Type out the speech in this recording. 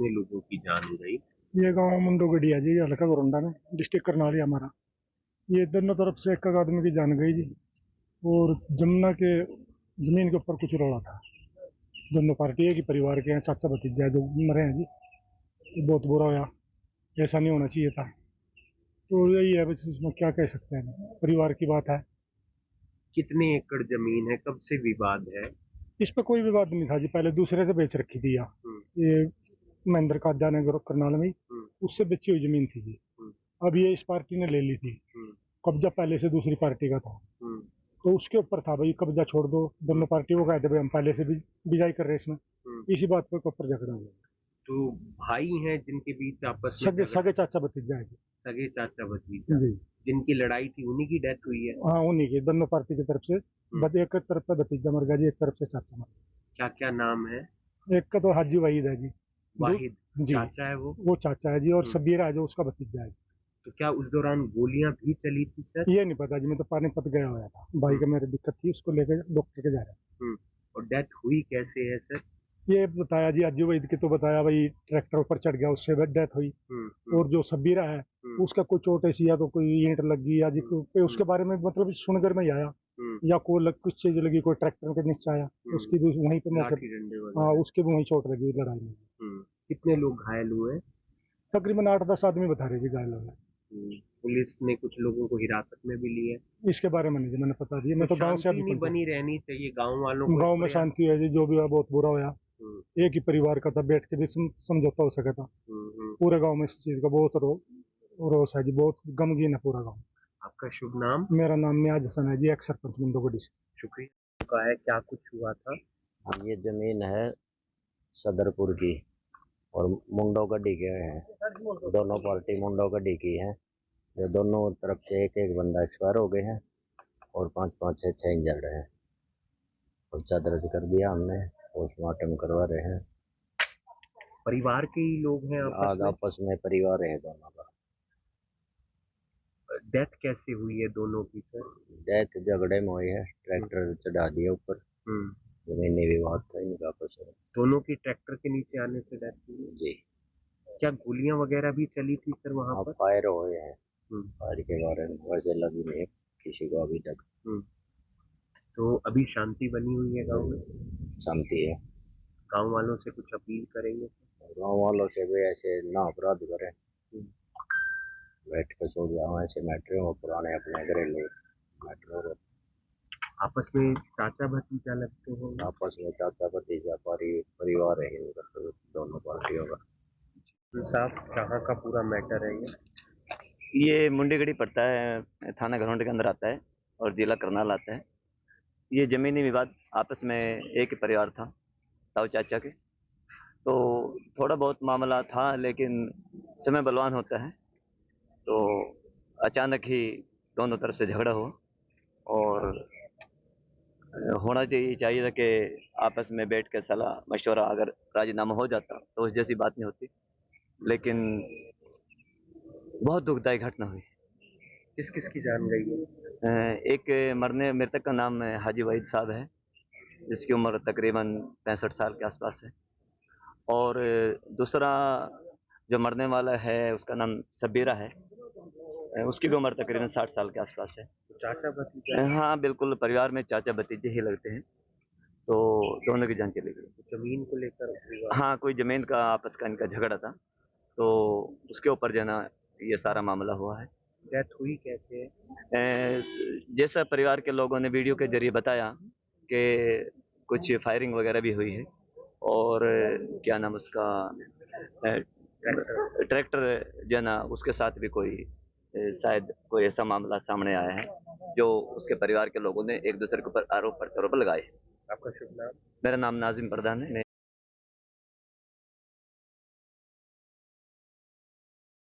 कितने लोगों की जान गई? ये गांव मुंडो गढ़िया जी, हल्का गोरंडा में, डिस्ट्रिक्ट करनाली हमारा। ये दोनों तरफ से एक एक आदमी की जान गई जी। और जमुना के जमीन के ऊपर कुछ रोड़ा था। दोनों पार्टी एक ही परिवार के हैं, चाचा भतीजा है, दो मरे हैं जी। तो बहुत बुरा हुआ, ऐसा नहीं होना चाहिए था। तो यही है, बस इसमें क्या कह सकते हैं, परिवार की बात है। कितने एकड़ जमीन है? कब से विवाद है? इस पर कोई विवाद नहीं था जी, पहले दूसरे से बेच रखी थी यहाँ। हम्म, ये महेंद्र काद्या ने करनाल में ही, हम्म, उससे बेची हुई जमीन थी जी। हम्म, अब ये इस पार्टी ने ले ली थी। हम्म, कब्जा पहले से दूसरी पार्टी का था, हम्म, तो उसके ऊपर था भाई, कब्जा छोड़ दो। दोनों पार्टी वो कहते भाई हम पहले से भी बिजाई कर रहे हैं इसमें। हम्म। इसी बात पर ऊपर झगड़ा हुआ। तो भाई हैं जिनके बीच आपस में सगे झगड़ा? सगे चाचा भतीजा है जी। सगे चाचा भतीजा जी जिनकी लड़ाई थी उन्हीं की डेथ हुई है? हाँ, उन्हीं की, दोनों पार्टी की तरफ से। एक तरफ से भतीजा मर गया जी, एक तरफ से चाचा मर क्या क्या नाम है? गया। एक का तो हाजी वहीद है जी। दो वाहिद जी, चाचा है वो? वो चाचा है जी। और हम्म। सबीरा है जो उसका भतीजा है। तो क्या उस दौरान गोलियां भी चली थी सर? ये नहीं पता जी, मैं तो पानीपत गया हुआ था, भाई हम्म, का मेरे दिक्कत थी, उसको लेकर डॉक्टर के जा रहा हम्म। और डेथ हुई कैसे है सर? है। ये बताया जी, हाजी वहीद की तो बताया भाई, ट्रैक्टर ऊपर चढ़ गया, उससे डेथ हुई। हम्म, और जो सबीरा है, हम्म, उसका कोई चोट ऐसी या तो कोई ईंट लगी या जी कोई, उसके बारे में मतलब सुनकर में ही आया। हम्म, या कोई कुछ चीज लगी, कोई ट्रैक्टर के नीचे आया, हम्म। उसकी भी वहीं पे मौके। लाठी डंडे हाँ, वगैरह? उसके भी वहीं चोट लगी लड़ाई में। कितने लोग घायल हुए? तकरीबन 8-10 आदमी बता रहे जी घायल हो गए। पुलिस ने कुछ लोगों को हिरासत में भी लिया? इसके बारे में नहीं जी, मैंने पता दिया, तो मैं तो गांव से शांति अभी नहीं पहुंचा। बनी रहनी चाहिए गांव वालों को इस गांव में प्रयास? शांति है जी, जो भी हुआ बहुत बुरा हुआ। हम्म, एक ही परिवार का था, बैठ के भी समझौता हो सका था। हम्म, पूरे गांव में इस चीज का बहुत रोष है जी, बहुत गमगीन है पूरा गांव। आपका शुभ नाम? मेरा नाम मियाज हसन है जी, एक्स सरपंच मुंडोगढ़ी से। शुक्रिया। का है, क्या कुछ हुआ था? ये जमीन है सदरपुर की और मुंडो गड्डी के हैं। दोनों पार्टी मुंडो गड्डी की है। जो दोनों तरफ से एक एक बंदा एक्सपायर हो गए हैं और 5-5 6-6 इंजर्ड हैं। पर्चा दर्ज कर दिया हमने, पोस्टमार्टम करवा रहे हैं। परिवार के ही लोग हैं आज आपस में परिवार है दोनों का। डेथ कैसे हुई है दोनों की सर? डेथ झगड़े में हुई है, ट्रैक्टर चढ़ा दिया ऊपर। जमीनी विवाद था इनका आपस में। दोनों की ट्रैक्टर के नीचे आने से डेथ हुई है? जी। क्या गोलियां वगैरह भी चली थी सर वहां पर? फायर हुए हैं। हम्म, फायर के बारे में वैसे लगी नहीं है किसी को अभी तक। हम्म। तो अभी शांति बनी हुई है गांव में? शांति है। गांव वालों से कुछ अपील करेंगे? गाँव वालों से भी ऐसे ना अपराध करें, हम्म। बैठ कर सो जाओ, ऐसे मैटर हो पुराने अपने घरेलू मैटर। आपस में चाचा भतीजा लगते हैं? आपस में चाचा भतीजा परिवार है इनका, तो दोनों पार्टियों का। तो साहब कहाँ का पूरा मैटर है ये? ये मुंडीगढ़ी पड़ता है, थाना घरौंडे के अंदर आता है और जिला करनाल आता है। ये जमीनी विवाद आपस में एक ही परिवार था, ताऊ चाचा के। तो थोड़ा बहुत मामला था, लेकिन समय बलवान होता है, तो अचानक ही दोनों तरफ से झगड़ा हुआ। और होना चाहिए था कि आपस में बैठ कर सलाह मशवरा, अगर राजीनामा हो जाता तो उस जैसी बात नहीं होती। लेकिन बहुत दुखदायी घटना हुई। किस किस की जान गई है? एक मृतक का नाम हाजी वहीद साहब है, जिसकी उम्र तकरीबन 65 साल के आसपास है। और दूसरा जो मरने वाला है उसका नाम सबीरा है, उसकी भी उम्र तकरीबन 60 साल के आसपास है। चाचा भतीजा? हाँ बिल्कुल, परिवार में चाचा भतीजे ही लगते हैं। तो दोनों की जान चली गई। जमीन को लेकर हुआ? हाँ, कोई जमीन का आपस का इनका झगड़ा था, तो उसके ऊपर जो है ना ये सारा मामला हुआ है। डेथ हुई कैसे है? जैसा परिवार के लोगों ने वीडियो के जरिए बताया कि कुछ फायरिंग वगैरह भी हुई है। और क्या नाम उसका, ट्रैक्टर जो है ना उसके साथ भी कोई शायद कोई ऐसा मामला सामने आया है, जो उसके परिवार के लोगों ने एक दूसरे के ऊपर आरोप प्रत्यारोप लगाए। आपका शुभ नाम? मेरा नाम नाजिम प्रधान है।